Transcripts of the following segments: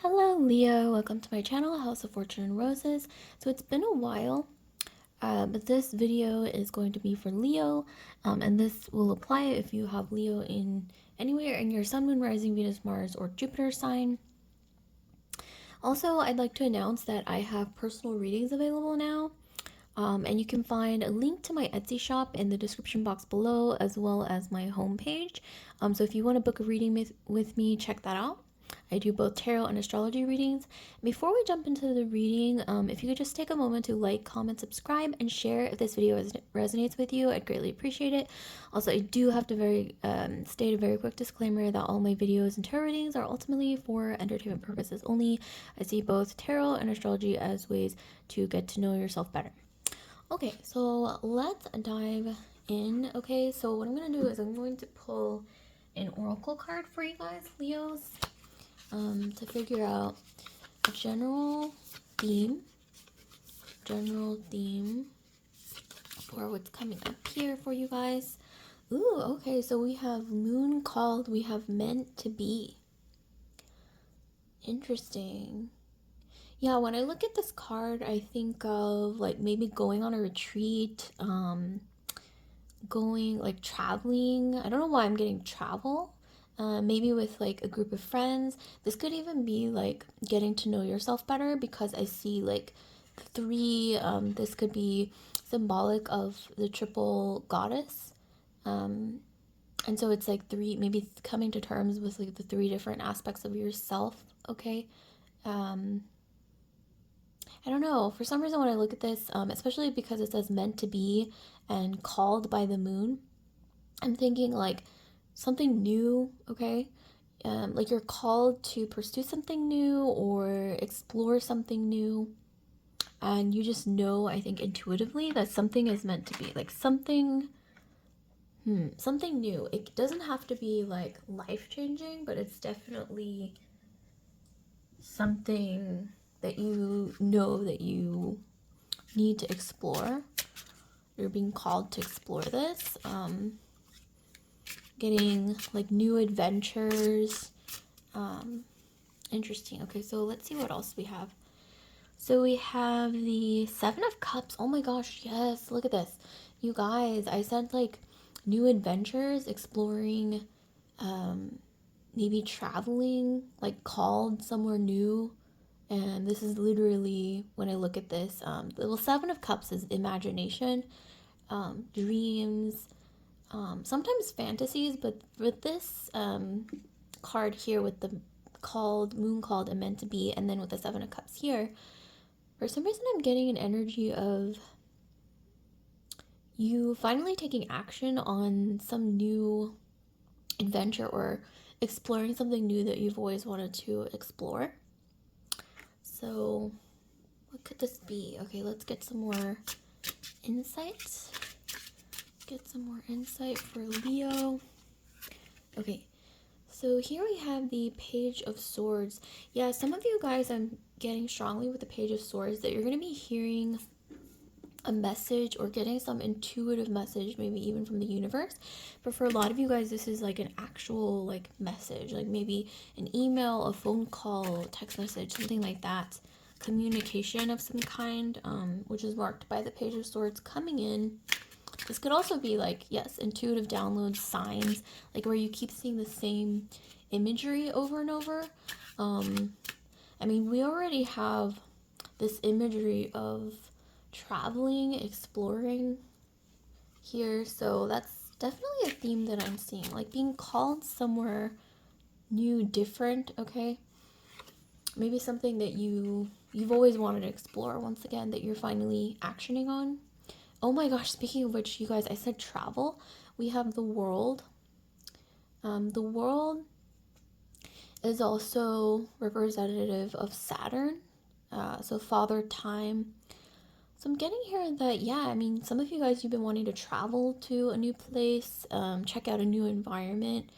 Hello Leo, welcome to my channel, House of Fortune and Roses. So it's been a while, but this video is going to be for Leo, and this will apply if you have Leo in anywhere in your Sun, Moon, Rising, Venus, Mars, or Jupiter sign. Also, I'd like to announce that I have personal readings available now, and you can find a link to my Etsy shop in the description box below, as well as my homepage. So if you want to book a reading with me, check that out. I do both tarot and astrology readings. Before we jump into the reading, if you could just take a moment to like, comment, subscribe, and share if this video resonates with you, I'd greatly appreciate it. Also, I do have to state a very quick disclaimer that all my videos and tarot readings are ultimately for entertainment purposes only. I see both tarot and astrology as ways to get to know yourself better. Okay, so let's dive in. Okay, so what I'm going to do is I'm going to pull an oracle card for you guys, Leos, to figure out a general theme for what's coming up here for you guys. Ooh, okay, so we have moon called, we have meant to be. Interesting. Yeah, when I look at this card, I think of like maybe going on a retreat, going like traveling. I don't know why I'm getting travel. Maybe with like a group of friends. This could even be like getting to know yourself better because I see like three. This could be symbolic of the triple goddess. And so it's like three, maybe coming to terms with like the three different aspects of yourself. Okay. I don't know. For some reason, when I look at this, especially because it says meant to be and called by the moon, I'm thinking like something new, okay? Like you're called to pursue something new or explore something new. And you just know, I think intuitively, that something is meant to be. Like something new. It doesn't have to be like life-changing, but it's definitely something that you know that you need to explore. You're being called to explore this. Getting like new adventures. Interesting. Okay, so let's see what else we have. So we have the Seven of Cups. Oh my gosh, yes, look at this. You guys, I said like new adventures, exploring, maybe traveling, like called somewhere new. And this is literally, when I look at this, the Seven of Cups is imagination, dreams, sometimes fantasies, but with this card here with the moon called and meant to be, and then with the Seven of Cups here, for some reason I'm getting an energy of you finally taking action on some new adventure or exploring something new that you've always wanted to explore. So what could this be? Okay, let's get some more insights. Get some more insight for Leo. Okay, so here we have the Page of Swords. Yeah, some of you guys, I'm getting strongly with the Page of Swords that you're going to be hearing a message or getting some intuitive message, maybe even from the universe. But for a lot of you guys, this is like an actual like message, like maybe an email, a phone call, text message, something like that. Communication of some kind, which is marked by the Page of Swords coming in. This could also be like, yes, intuitive downloads, signs, like where you keep seeing the same imagery over and over. I mean, we already have this imagery of traveling, exploring here, so that's definitely a theme that I'm seeing, like being called somewhere new, different. Okay, maybe something that you've always wanted to explore, once again, that you're finally actioning on. Oh my gosh, speaking of which, you guys, I said travel. We have the World. The World is also representative of Saturn, so Father Time. So I'm getting here that, yeah, I mean, some of you guys, you've been wanting to travel to a new place, check out a new environment,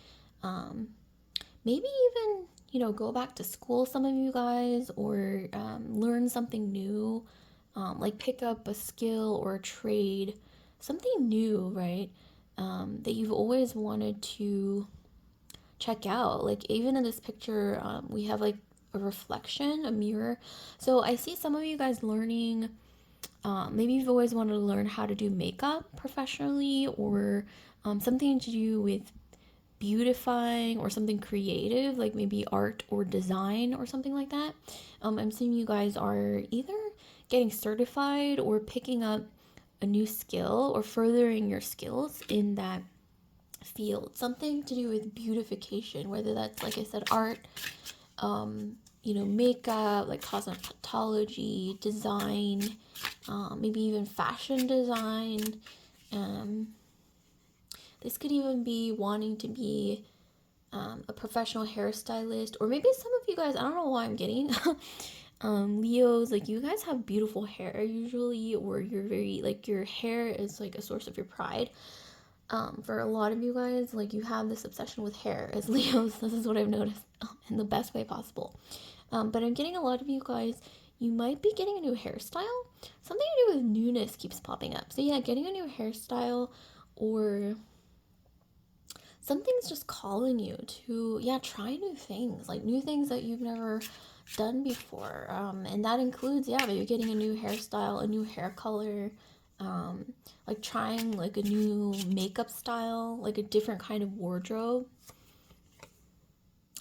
maybe even, go back to school, some of you guys, or learn something new, like pick up a skill or a trade, something new, right? That you've always wanted to check out. Like even in this picture, we have like a reflection, a mirror. So I see some of you guys learning, maybe you've always wanted to learn how to do makeup professionally, or something to do with beautifying or something creative, like maybe art or design or something like that. I'm seeing you guys are either getting certified or picking up a new skill or furthering your skills in that field. Something to do with beautification, whether that's, like I said, art, makeup, like cosmetology, design, maybe even fashion design. This could even be wanting to be a professional hairstylist, or maybe some of you guys, I don't know why I'm getting Leos, like you guys have beautiful hair usually, or you're very, like your hair is like a source of your pride. For a lot of you guys, like you have this obsession with hair as Leos. This is what I've noticed, in the best way possible. But I'm getting a lot of you guys, you might be getting a new hairstyle. Something to do with newness keeps popping up. So yeah, getting a new hairstyle, or something's just calling you to, yeah, try new things, like new things that you've never done before. And that includes, yeah, maybe getting a new hairstyle, a new hair color, like trying like a new makeup style, like a different kind of wardrobe.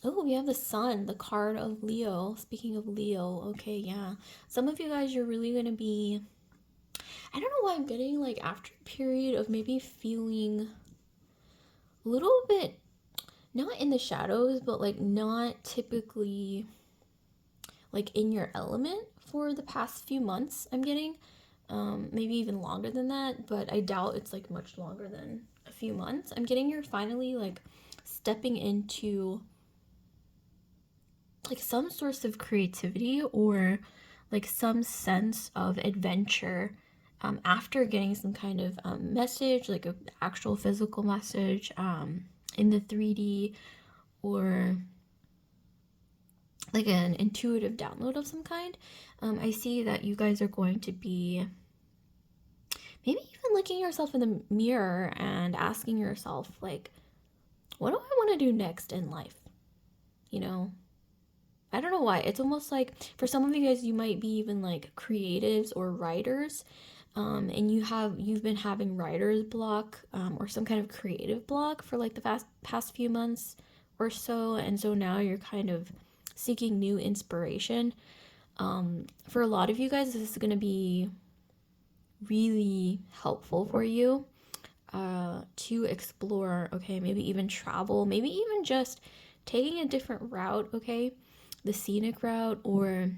Oh, we have the sun, the card of Leo. Speaking of Leo, okay, yeah. Some of you guys, you're really gonna be, I don't know why I'm getting like after a period of maybe feeling a little bit not in the shadows, but like not typically like in your element for the past few months. I'm getting maybe even longer than that, but I doubt it's like much longer than a few months. I'm getting you're finally like stepping into like some source of creativity, or like some sense of adventure, after getting some kind of message, like an actual physical message, in the 3D, or like an intuitive download of some kind. I see that you guys are going to be maybe even looking yourself in the mirror and asking yourself, like, what do I want to do next in life? You know, I don't know why. It's almost like for some of you guys, you might be even like creatives or writers, and you've been having writer's block, or some kind of creative block for like the past few months or so, and so now you're kind of seeking new inspiration. For a lot of you guys, this is going to be really helpful for you, to explore, okay, maybe even travel, maybe even just taking a different route, okay, the scenic route, or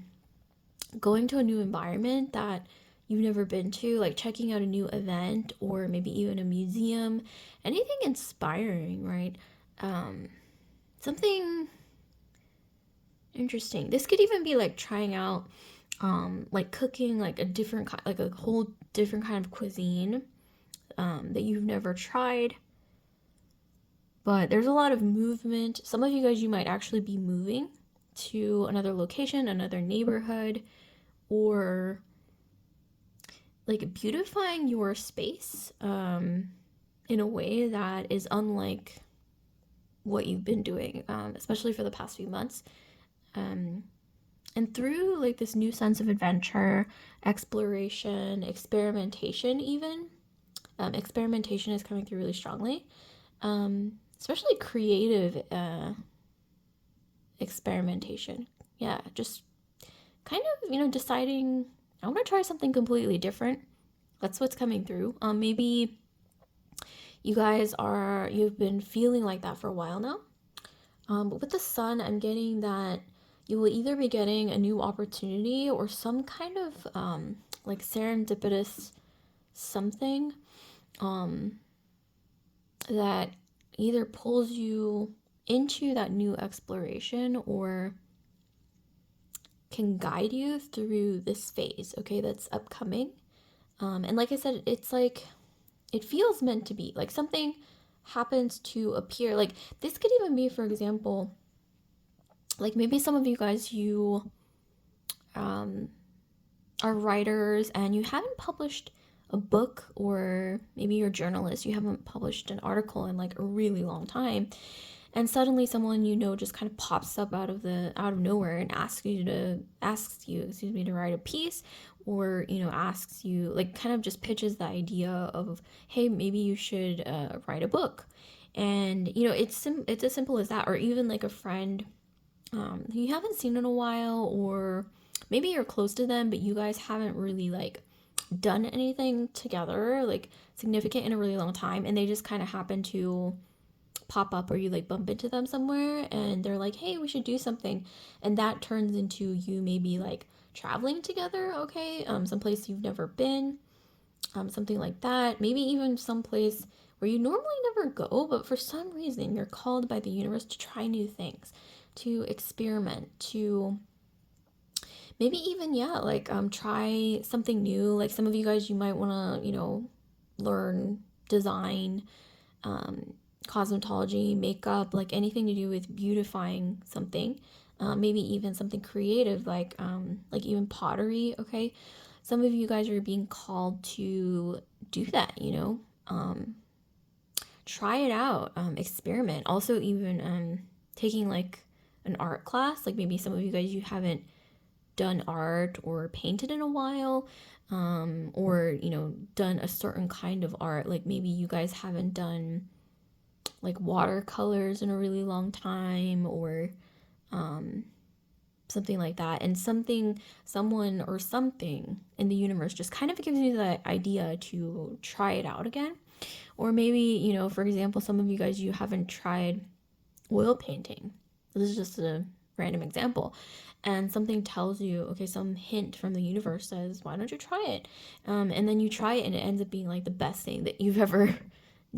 going to a new environment that you've never been to, like checking out a new event, or maybe even a museum, anything inspiring, right? Something interesting. This could even be like trying out, like cooking, like a different kind, like a whole different kind of cuisine, that you've never tried. But there's a lot of movement. Some of you guys, you might actually be moving to another location, another neighborhood, or like beautifying your space, in a way that is unlike what you've been doing, especially for the past few months. And through like this new sense of adventure, exploration, experimentation, even, experimentation is coming through really strongly, especially creative experimentation. Yeah, just kind of, deciding, I want to try something completely different. That's what's coming through. Maybe you've been feeling like that for a while now. But with the sun, I'm getting that you will either be getting a new opportunity, or some kind of like serendipitous something, that either pulls you into that new exploration, or can guide you through this phase, okay, that's upcoming. And like I said, it's like, it feels meant to be, like something happens to appear. Like this could even be, for example, like maybe some of you guys, you are writers and you haven't published a book, or maybe you're a journalist, you haven't published an article in like a really long time, and suddenly someone you know just kind of pops up out of nowhere and asks you, excuse me, to write a piece, or asks you, like, kind of just pitches the idea of, hey, maybe you should write a book. And it's as simple as that. Or even like a friend who you haven't seen in a while, or maybe you're close to them but you guys haven't really like done anything together like significant in a really long time, and they just kind of happen to pop up, or you like bump into them somewhere and they're like, hey, we should do something. And that turns into you maybe like traveling together, okay, someplace you've never been, something like that. Maybe even someplace where you normally never go, but for some reason you're called by the universe to try new things, to experiment, to maybe even, yeah, like try something new. Like some of you guys, you might want to learn design, um, cosmetology, makeup, like anything to do with beautifying something. Maybe even something creative, like even pottery. Okay, some of you guys are being called to do that. Try it out, experiment. Also, even taking like an art class. Like maybe some of you guys, you haven't done art or painted in a while, or done a certain kind of art. Like maybe you guys haven't done like watercolors in a really long time, or something like that. And someone or something in the universe just kind of gives you the idea to try it out again. Or maybe, for example, some of you guys, you haven't tried oil painting. This is just a random example. And something tells you, okay, some hint from the universe says, why don't you try it? And then you try it and it ends up being like the best thing that you've ever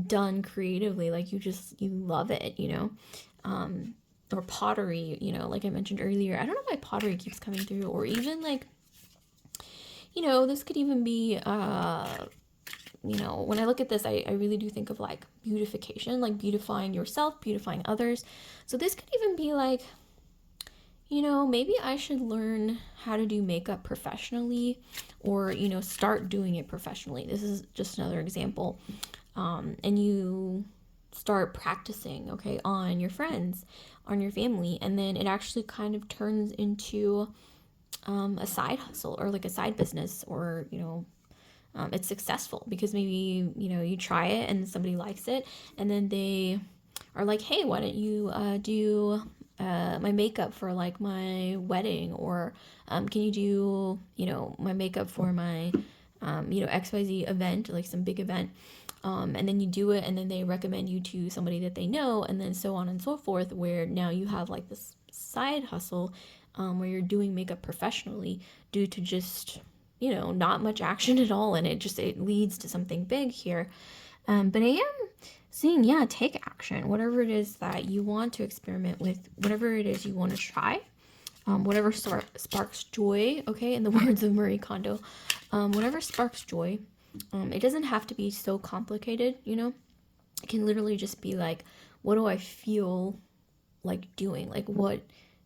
done creatively. Like you love it, or pottery, like I mentioned earlier. I don't know why pottery keeps coming through. Or even like, this could even be, when I look at this, I really do think of like beautification, like beautifying yourself, beautifying others. So this could even be like, maybe I should learn how to do makeup professionally, or, start doing it professionally. This is just another example. And you start practicing, okay, on your friends, on your family, and then it actually kind of turns into a side hustle, or like a side business, or, it's successful because maybe, you try it and somebody likes it, and then they are like, hey, why don't you do my makeup for like my wedding, or can you do my makeup for my XYZ event, like some big event. And then you do it, and then they recommend you to somebody that they know, and then so on and so forth, where now you have like this side hustle, where you're doing makeup professionally due to just not much action at all, and it leads to something big here. But I am seeing, yeah, take action. Whatever it is that you want to experiment with, whatever it is you want to try, whatever sparks joy, okay, in the words of Marie Kondo, whatever sparks joy. It doesn't have to be so complicated, It can literally just be like, what do I feel like doing? Like what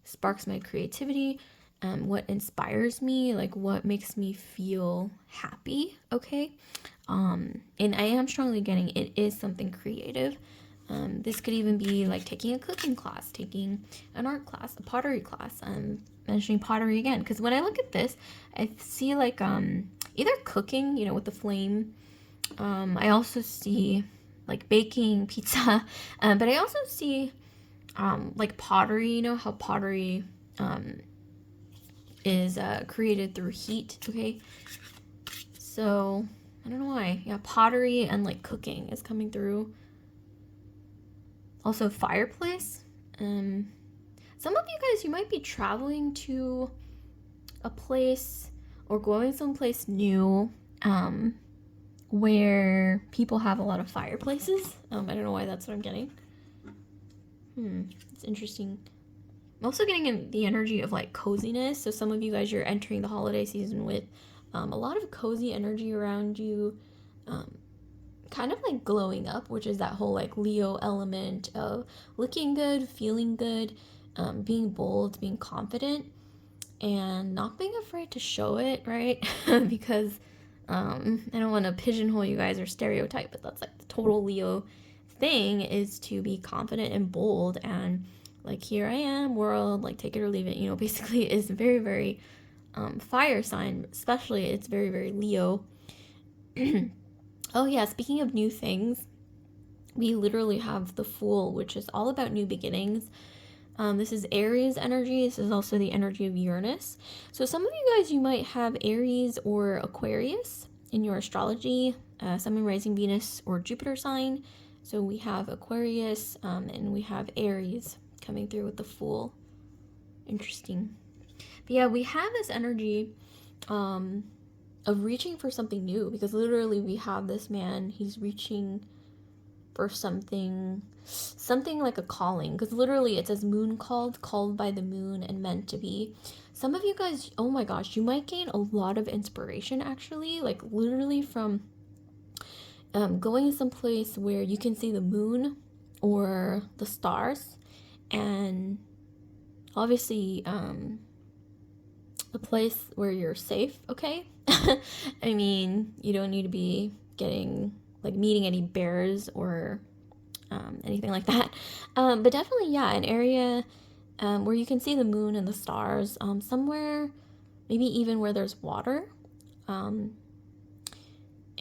sparks my creativity? What inspires me? Like what makes me feel happy, okay? And I am strongly getting it is something creative. This could even be like taking a cooking class, taking an art class, a pottery class. I'm mentioning pottery again because when I look at this, I see like either cooking, with the flame. I also see like baking pizza, but I also see like pottery. You know how pottery is created through heat. Okay, so I don't know why. Yeah, pottery and like cooking is coming through. Also fireplace. Some of you guys, you might be traveling to a place or going someplace new, where people have a lot of fireplaces. I don't know why that's what I'm getting. It's interesting. I'm also getting in the energy of like coziness. So some of you guys, you're entering the holiday season with a lot of cozy energy around you, kind of like glowing up, which is that whole like Leo element of looking good, feeling good, being bold, being confident, and not being afraid to show it, right? Because I don't want to pigeonhole you guys or stereotype, but that's like the total Leo thing is to be confident and bold and like, here I am, world, like, take it or leave it, you know, basically is very, very fire sign, especially it's very, very Leo. Oh yeah, speaking of new things, we literally have the Fool, which is all about new beginnings. This is Aries energy. This is also the energy of Uranus. So some of you guys, you might have Aries or Aquarius in your astrology, Sun, Moon, Rising, Venus, or Jupiter sign. So we have Aquarius and we have Aries coming through with the Fool. Interesting. But yeah, we have this energy of reaching for something new, because literally we have this man, he's reaching for something like a calling, because literally it says moon called by the moon and meant to be. Some of you guys, oh my gosh, you might gain a lot of inspiration actually, like literally from going someplace where you can see the moon or the stars, and obviously a place where you're safe, okay? I mean, you don't need to be meeting any bears or anything like that. But definitely, yeah, an area where you can see the moon and the stars, somewhere, maybe even where there's water. And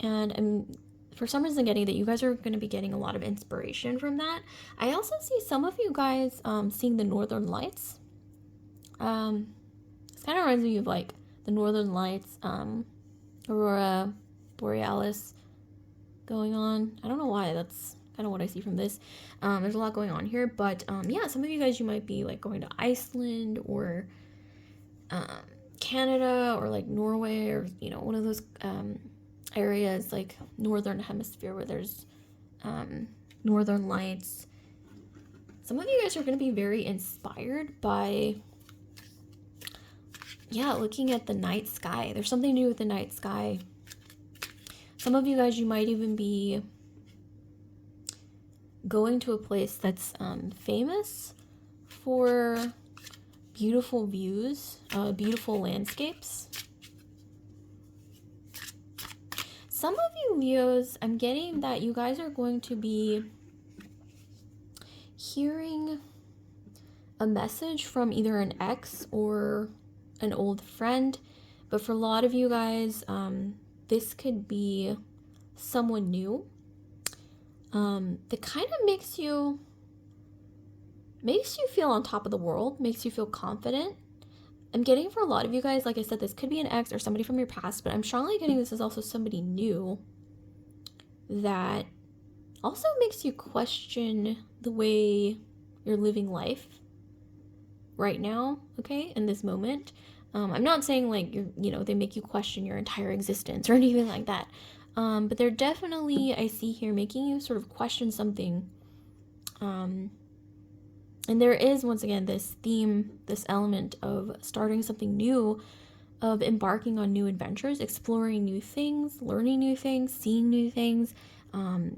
I'm, for some reason, getting that you guys are going to be getting a lot of inspiration from that. I also see some of you guys seeing the northern lights. This kind of reminds me of like the northern lights, aurora borealis going on. I don't know why, that's kind of what I see from this. There's a lot going on here, but yeah, some of you guys, you might be like going to Iceland or Canada or like Norway, or you know, one of those areas like northern hemisphere where there's northern lights. Some of you guys are going to be very inspired by, yeah, looking at the night sky. There's something to do with the night sky. Some of you guys, you might even be going to a place that's famous for beautiful views, beautiful landscapes. Some of you Leos, I'm getting that you guys are going to be hearing a message from either an ex or an old friend. But for a lot of you guys, this could be someone new that kind of makes you feel on top of the world, makes you feel confident. I'm getting for a lot of you guys, like I said, this could be an ex or somebody from your past, but I'm strongly getting this is also somebody new that also makes you question the way you're living life right now, okay, in this moment. I'm not saying like they make you question your entire existence or anything like that. But they're definitely, I see here, making you sort of question something. And there is, once again, this theme, this element of starting something new, of embarking on new adventures, exploring new things, learning new things, seeing new things,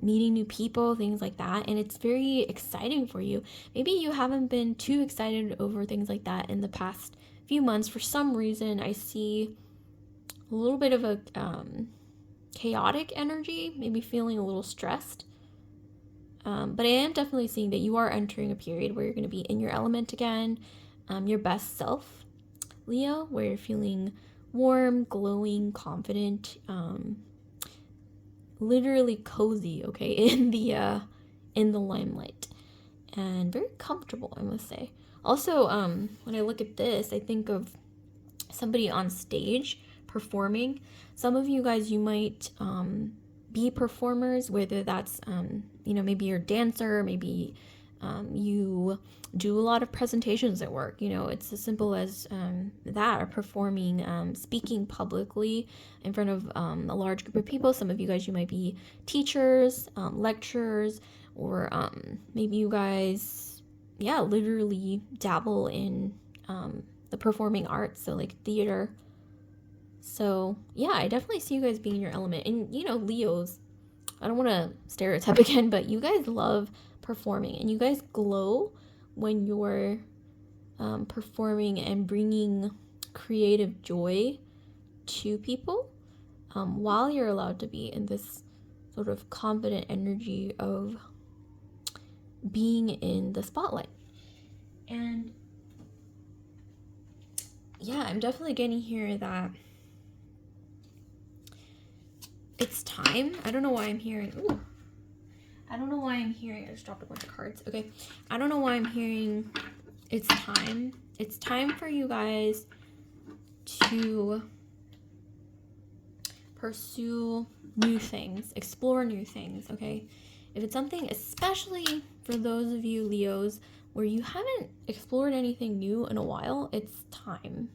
meeting new people, things like that. And it's very exciting for you. Maybe you haven't been too excited over things like that in the past few months. For some reason, I see a little bit of a chaotic energy, maybe feeling a little stressed. But I am definitely seeing that you are entering a period where you're going to be in your element again, your best self, Leo, where you're feeling warm, glowing, confident, literally cozy, okay, in the limelight, and very comfortable, I must say. Also, when I look at this, I think of somebody on stage performing. Some of you guys, you might be performers, whether that's maybe you're a dancer, maybe you do a lot of presentations at work. It's as simple as that, or performing, speaking publicly in front of a large group of people. Some of you guys, you might be teachers, lecturers, or maybe you guys, yeah, literally dabble in the performing arts, so like theater. So yeah, I definitely see you guys being in your element. And Leos, I don't want to stereotype again, but you guys love performing, and you guys glow when you're performing and bringing creative joy to people, while you're allowed to be in this sort of confident energy of being in the spotlight. And yeah, I'm definitely getting here that it's time. I don't know why I'm hearing, I just dropped a bunch of cards. Okay. I don't know why I'm hearing it's time. It's time for you guys to pursue new things, explore new things, okay? If it's something, especially for those of you Leos, where you haven't explored anything new in a while, it's time.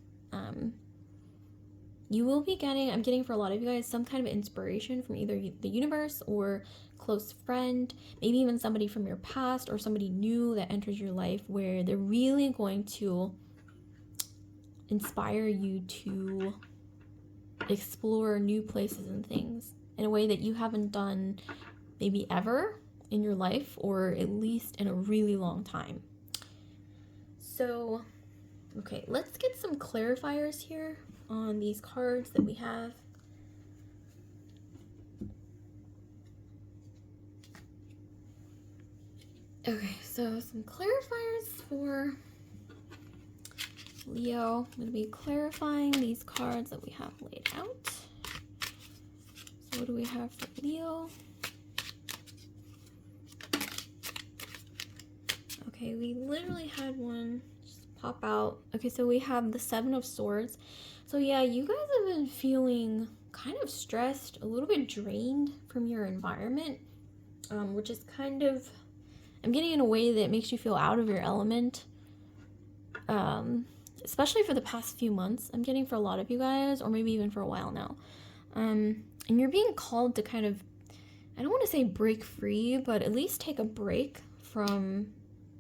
You will be getting, I'm getting for a lot of you guys, some kind of inspiration from either the universe or close friend, maybe even somebody from your past or somebody new that enters your life, where they're really going to inspire you to explore new places and things in a way that you haven't done maybe ever in your life, or at least in a really long time. So, okay, let's get some clarifiers here on these cards that we have. Okay, so some clarifiers for Leo. I'm going to be clarifying these cards that we have laid out. So what do we have for Leo? Okay, we literally had one just pop out. Okay, so we have the Seven of Swords. So yeah, you guys have been feeling kind of stressed, a little bit drained from your environment, which is kind of, I'm getting in a way that makes you feel out of your element, especially for the past few months. I'm getting for a lot of you guys, or maybe even for a while now. And you're being called to kind of, I don't want to say break free, but at least take a break from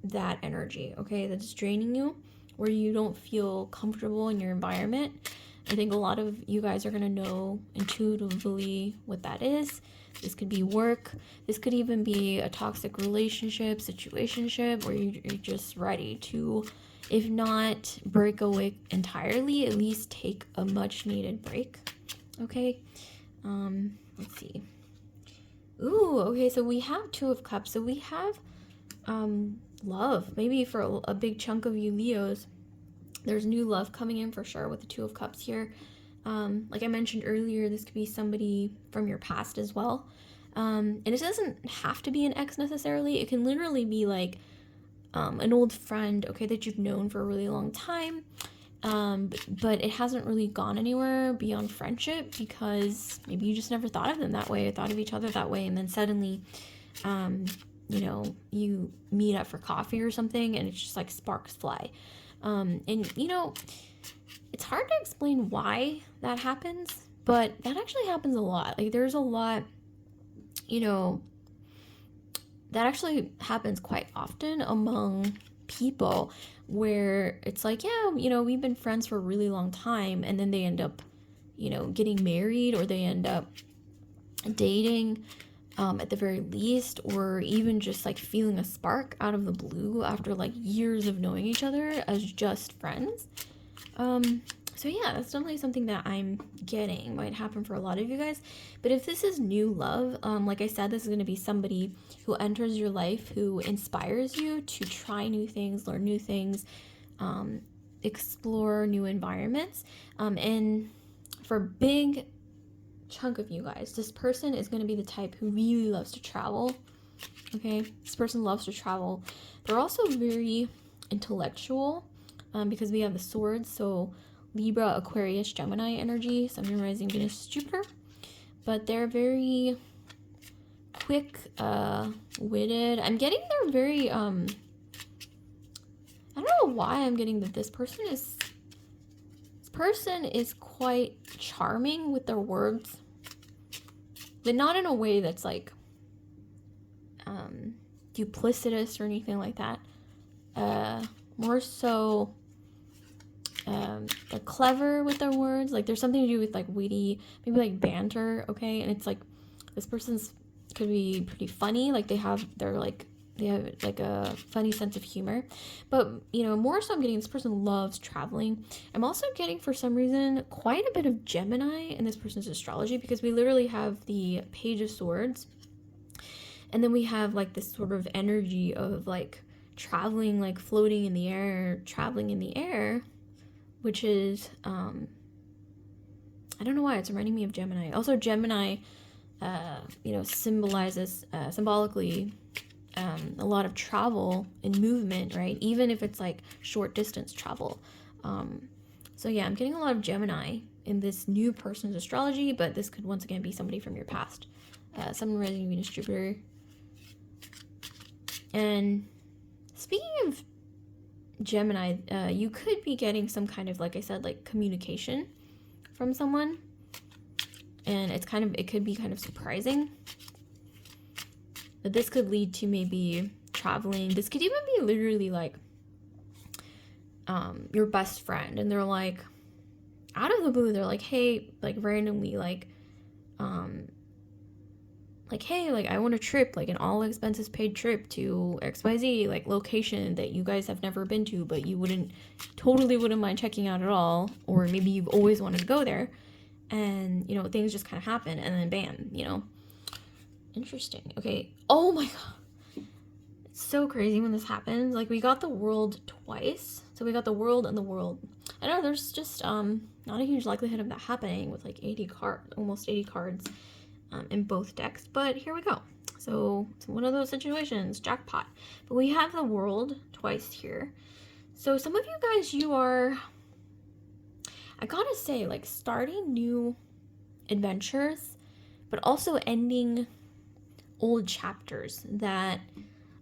that energy, okay, that's draining you, where you don't feel comfortable in your environment. I think a lot of you guys are going to know intuitively what that is. This could be work. This could even be a toxic relationship, situationship, where you're just ready to, if not break away entirely, at least take a much needed break. Okay. Let's see. Ooh, okay, so we have Two of Cups. So we have love. Maybe for a big chunk of you Leos, there's new love coming in for sure with the Two of Cups here. Like I mentioned earlier, this could be somebody from your past as well. And it doesn't have to be an ex necessarily. It can literally be like an old friend, okay, that you've known for a really long time. But it hasn't really gone anywhere beyond friendship, because maybe you just never thought of them that way, or thought of each other that way, and then suddenly, you know, you meet up for coffee or something, and it's just like sparks fly. And you know, it's hard to explain why that happens, but that actually happens a lot. Like there's a lot, you know, that actually happens quite often among people, where it's like, yeah, you know, we've been friends for a really long time, and then they end up, you know, getting married, or they end up dating, at the very least, or even just like feeling a spark out of the blue after like years of knowing each other as just friends. So yeah, that's definitely something that I'm getting might happen for a lot of you guys. But if this is new love, like I said, this is going to be somebody who enters your life, who inspires you to try new things, learn new things, explore new environments. And for big chunk of you guys, this person is going to be the type who really loves to travel. Okay, this person loves to travel. They're also very intellectual, because we have the swords, so Libra, Aquarius, Gemini energy, Sun, Rising, Venus, Jupiter. But they're very quick witted. I'm getting they're very I don't know why I'm getting that this person is quite charming with their words, but not in a way that's like duplicitous or anything like that. More so they're clever with their words. Like there's something to do with like witty, maybe like banter, okay? And it's like this person's could be pretty funny. Like they have like a funny sense of humor. But you know, more so I'm getting this person loves traveling. I'm also getting for some reason quite a bit of Gemini in this person's astrology, because we literally have the Page of Swords, And then we have like this sort of energy of like traveling, like floating in the air, traveling in the air, which is, I don't know why it's reminding me of Gemini. Also, Gemini, symbolizes symbolically a lot of travel and movement, right? Even if it's like short distance travel. So yeah, I'm getting a lot of Gemini in this new person's astrology, but this could once again be somebody from your past. Sun, rising, Venus, Jupiter. And speaking of Gemini, you could be getting some kind of, like I said, like communication from someone, and it could be kind of surprising, but this could lead to maybe traveling. This could even be literally like your best friend, and they're like, out of the blue, they're like, hey, like randomly, like hey, like I want a trip, like an all expenses paid trip to XYZ, like location that you guys have never been to, but you totally wouldn't mind checking out at all, or maybe you've always wanted to go there, and things just kind of happen, and then bam, interesting. Okay, oh my god, it's so crazy when this happens. Like, we got the World twice, so we got the World and the World. I know there's just not a huge likelihood of that happening with like almost 80 cards in both decks, but here we go. So it's one of those situations, jackpot. But we have the World twice here. So some of you guys, you are, I gotta say, like starting new adventures, but also ending old chapters that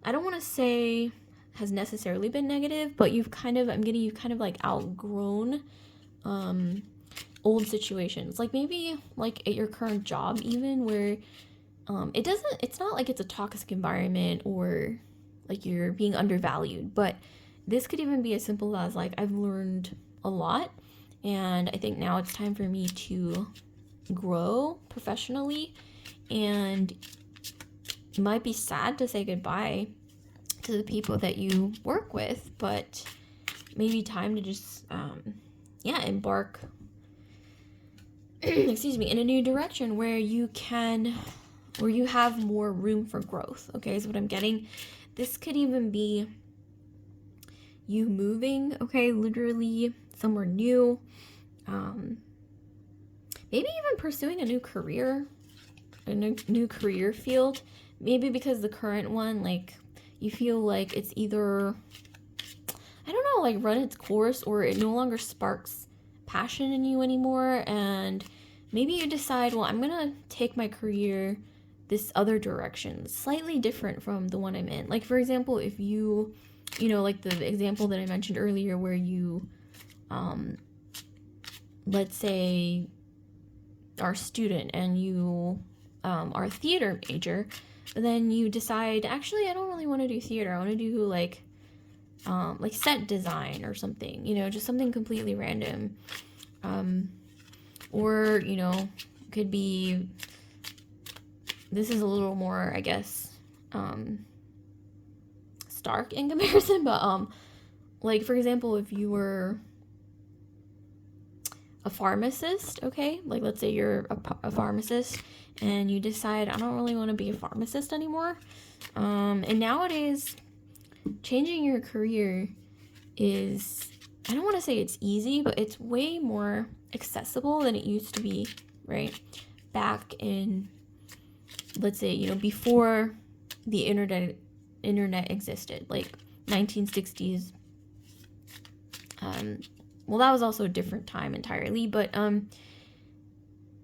I don't want to say has necessarily been negative, but you've kind of like outgrown old situations, like maybe like at your current job, even where it's not like it's a toxic environment or like you're being undervalued, but this could even be as simple as like, I've learned a lot, and I think now it's time for me to grow professionally, and it might be sad to say goodbye to the people that you work with, but maybe time to just embark excuse me, in a new direction where you have more room for growth. Okay, is what I'm getting. This could even be you moving, okay, literally somewhere new, maybe even pursuing a new career field, maybe because the current one, like, you feel like it's either, I don't know, like run its course, or it no longer sparks passion in you anymore, and maybe you decide, well, I'm gonna take my career this other direction, slightly different from the one I'm in. Like, for example, if you like the example that I mentioned earlier, where you let's say are a student and you are a theater major, but then you decide, actually, I don't really want to do theater, I want to do like set design or something, just something completely random. Or, could be, this is a little more, I guess, stark in comparison, but, like, for example, if you were a pharmacist, okay, like, let's say you're a pharmacist, and you decide, I don't really want to be a pharmacist anymore, and nowadays, changing your career is, I don't want to say it's easy, but it's way more accessible than it used to be, right? Back in, let's say, before the internet existed, like 1960s. Well, that was also a different time entirely, but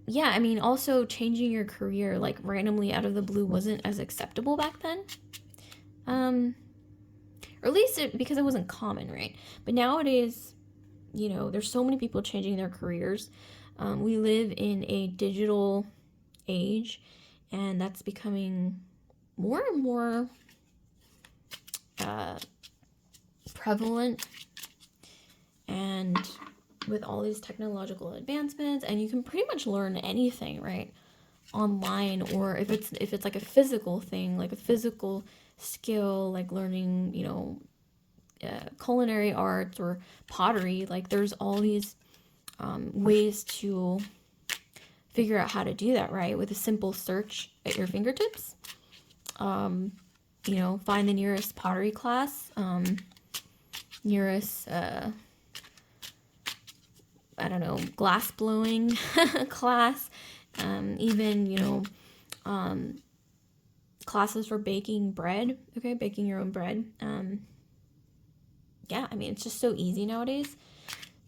yeah, I mean, also changing your career like randomly out of the blue wasn't as acceptable back then. Or at least because it wasn't common, right? But nowadays, there's so many people changing their careers. We live in a digital age, and that's becoming more and more prevalent. And with all these technological advancements, and you can pretty much learn anything, right, online, or if it's like a physical thing, like a physical skill, like learning, culinary arts or pottery, like there's all these ways to figure out how to do that, right, with a simple search at your fingertips. You know, find the nearest pottery class, nearest, I don't know, glass blowing class, even, you know, classes for baking bread, okay, baking your own bread. Yeah, I mean, it's just so easy nowadays.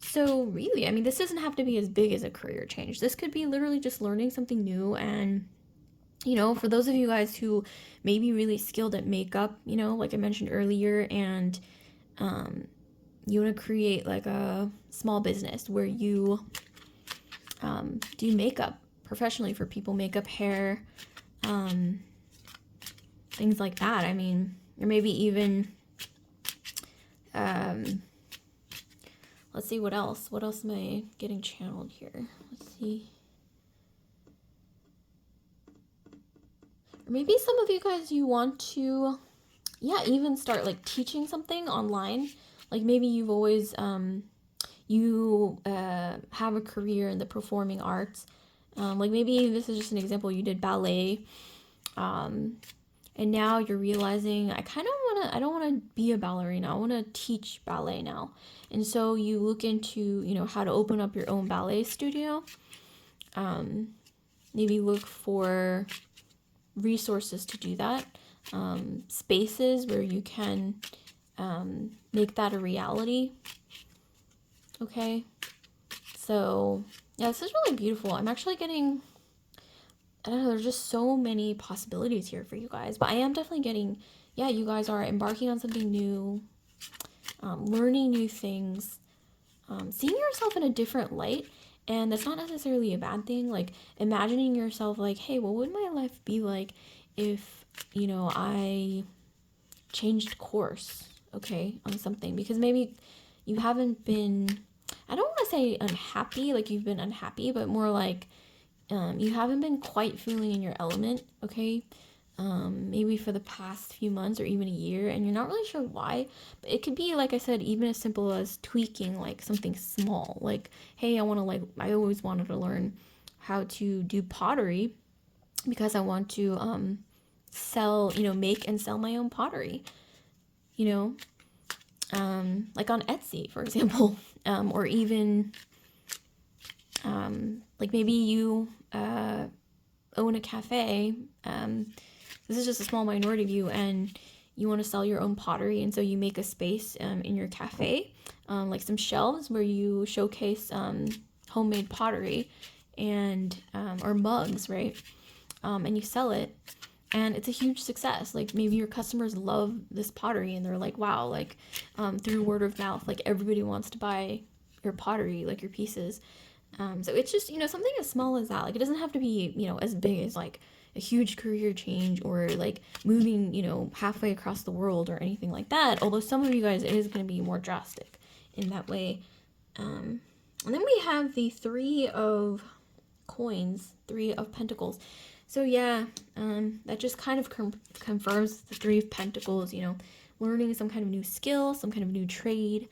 So really, I mean, this doesn't have to be as big as a career change. This could be literally just learning something new. And, you know, for those of you guys who may be really skilled at makeup, you know, like I mentioned earlier, and you want to create like a small business where you do makeup professionally for people, makeup, hair, things like that. I mean, or maybe even, let's see what else. What else am I getting channeled here? Let's see. Or maybe some of you guys, you want to, yeah, even start like teaching something online. Like maybe you've always, you have a career in the performing arts. Like maybe this is just an example, you did ballet, and now you're realizing I don't want to be a ballerina. I want to teach ballet now. And so you look into, you know, how to open up your own ballet studio. Maybe look for resources to do that. Spaces where you can make that a reality. Okay. So yeah, this is really beautiful. I'm actually getting, I don't know, there's just so many possibilities here for you guys. But I am definitely getting, yeah, you guys are embarking on something new, learning new things, seeing yourself in a different light. And that's not necessarily a bad thing. Like imagining yourself like, hey, what would my life be like if, you know, I changed course, okay, on something? Because maybe you haven't been, I don't want to say unhappy, like you've been unhappy, but more like you haven't been quite feeling in your element, okay? Maybe for the past few months or even a year, and you're not really sure why. But it could be, like I said, even as simple as tweaking like something small. Like, hey, I always wanted to learn how to do pottery because I want to sell, you know, make and sell my own pottery, you know, like on Etsy, for example, or even like maybe you own a cafe. This is just a small minority of you, and you want to sell your own pottery, and so you make a space in your cafe, like some shelves where you showcase homemade pottery and or mugs, right? And you sell it, and it's a huge success. Like maybe your customers love this pottery, and they're like, wow, like through word of mouth, like everybody wants to buy your pottery, like your pieces. So it's just, you know, something as small as that. Like it doesn't have to be, you know, as big as like a huge career change or like moving, you know, halfway across the world or anything like that. Although some of you guys, it is going to be more drastic in that way. And then we have the Three of Coins, Three of Pentacles. So yeah, that just kind of confirms the Three of Pentacles, you know, learning some kind of new skill, some kind of new trade,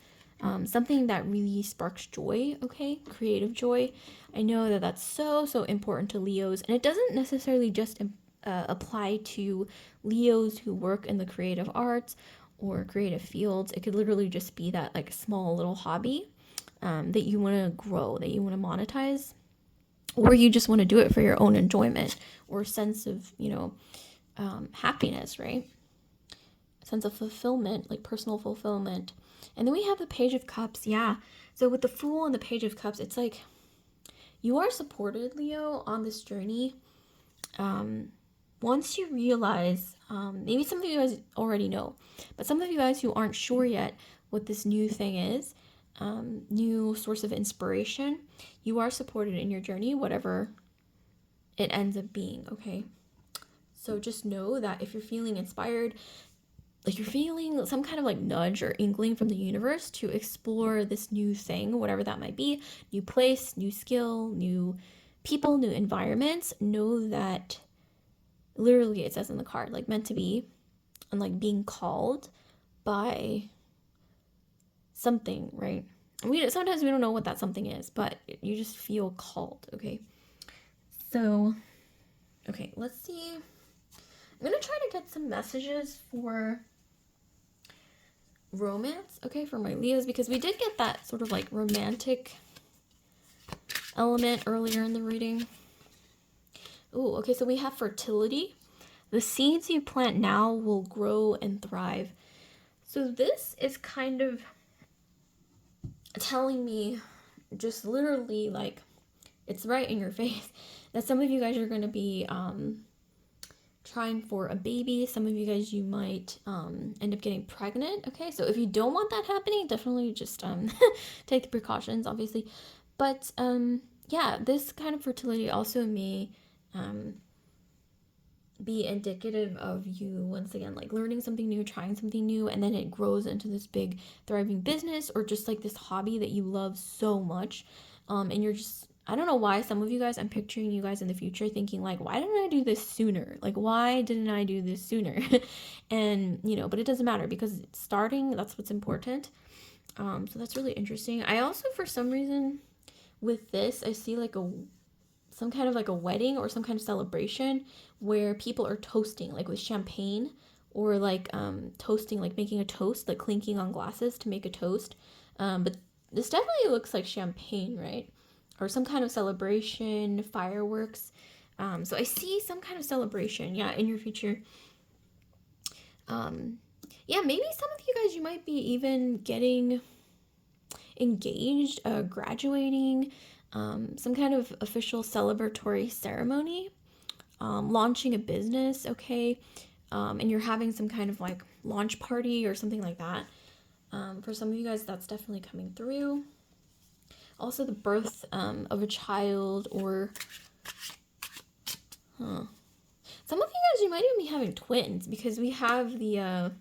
something that really sparks joy, okay? Creative joy. I know that that's so important to Leos, and it doesn't necessarily just apply to Leos who work in the creative arts or creative fields. It could literally just be that like small little hobby that you want to grow, that you want to monetize, or you just want to do it for your own enjoyment or sense of, you know, happiness, right? Sense of fulfillment, like personal fulfillment. And then we have the Page of Cups. Yeah. So with the Fool and the Page of Cups, it's like you are supported, Leo, on this journey. Once you realize, maybe some of you guys already know, but some of you guys who aren't sure yet what this new thing is, new source of inspiration, you are supported in your journey, whatever it ends up being, okay? So just know that if you're feeling inspired, like you're feeling some kind of like nudge or inkling from the universe to explore this new thing, whatever that might be, new place, new skill, new people, new environments, know that literally it says in the card, like meant to be, and like being called by something, right? Sometimes we don't know what that something is, but you just feel called, okay? So, okay, let's see. I'm gonna try to get some messages for romance, okay, for my Leos, because we did get that sort of like romantic element earlier in the reading. Ooh, okay, so we have fertility. The seeds you plant now will grow and thrive. So this is kind of telling me, just literally, like, it's right in your face, that some of you guys are going to be trying for a baby. Some of you guys, you might end up getting pregnant. Okay, so if you don't want that happening, definitely just take the precautions, obviously. But yeah, this kind of fertility also may be indicative of you, once again, like learning something new, trying something new, and then it grows into this big thriving business, or just like this hobby that you love so much. And you're just, I don't know why some of you guys, I'm picturing you guys in the future thinking like, why didn't I do this sooner? Like, why didn't I do this sooner? And you know, but it doesn't matter, because it's starting, that's what's important. So that's really interesting. I also, for some reason, with this, I see like some kind of like a wedding or some kind of celebration where people are toasting, like with champagne, or like toasting, like making a toast, like clinking on glasses to make a toast. But this definitely looks like champagne, right? Or some kind of celebration, fireworks. So I see some kind of celebration, yeah, in your future. Yeah, maybe some of you guys, you might be even getting engaged, graduating, some kind of official celebratory ceremony, launching a business, okay, and you're having some kind of like launch party or something like that. For some of you guys, that's definitely coming through. Also, the birth of a child, or some of you guys, you might even be having twins, because we have the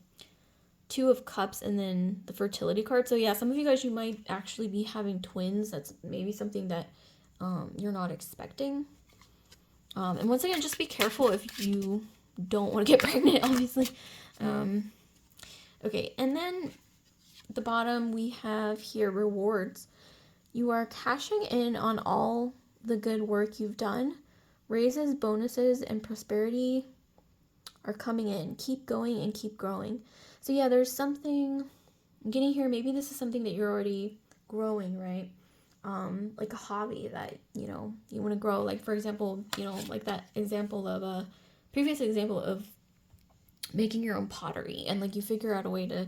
Two of Cups and then the fertility card. So yeah, some of you guys, you might actually be having twins. That's maybe something that you're not expecting. And once again, just be careful if you don't want to get pregnant, obviously. Okay, and then at the bottom we have here rewards. You are cashing in on all the good work you've done. Raises, bonuses, and prosperity are coming in. Keep going and keep growing. So yeah, there's something I'm getting here. Maybe this is something that you're already growing, right? Like a hobby that, you know, you want to grow. Like, for example, you know, like that example of a previous example of making your own pottery, and like you figure out a way to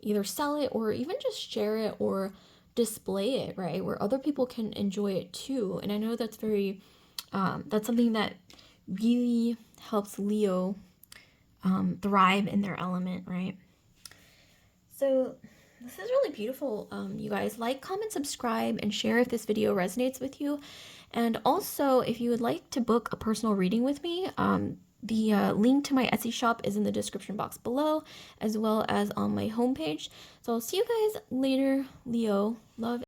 either sell it or even just share it or display it, right? Where other people can enjoy it too. And I know that's very, that's something that really helps Leo thrive in their element, right? So this is really beautiful. You guys, like, comment, subscribe, and share if this video resonates with you. And also, if you would like to book a personal reading with me, the link to my Etsy shop is in the description box below, as well as on my homepage. So I'll see you guys later, Leo. Love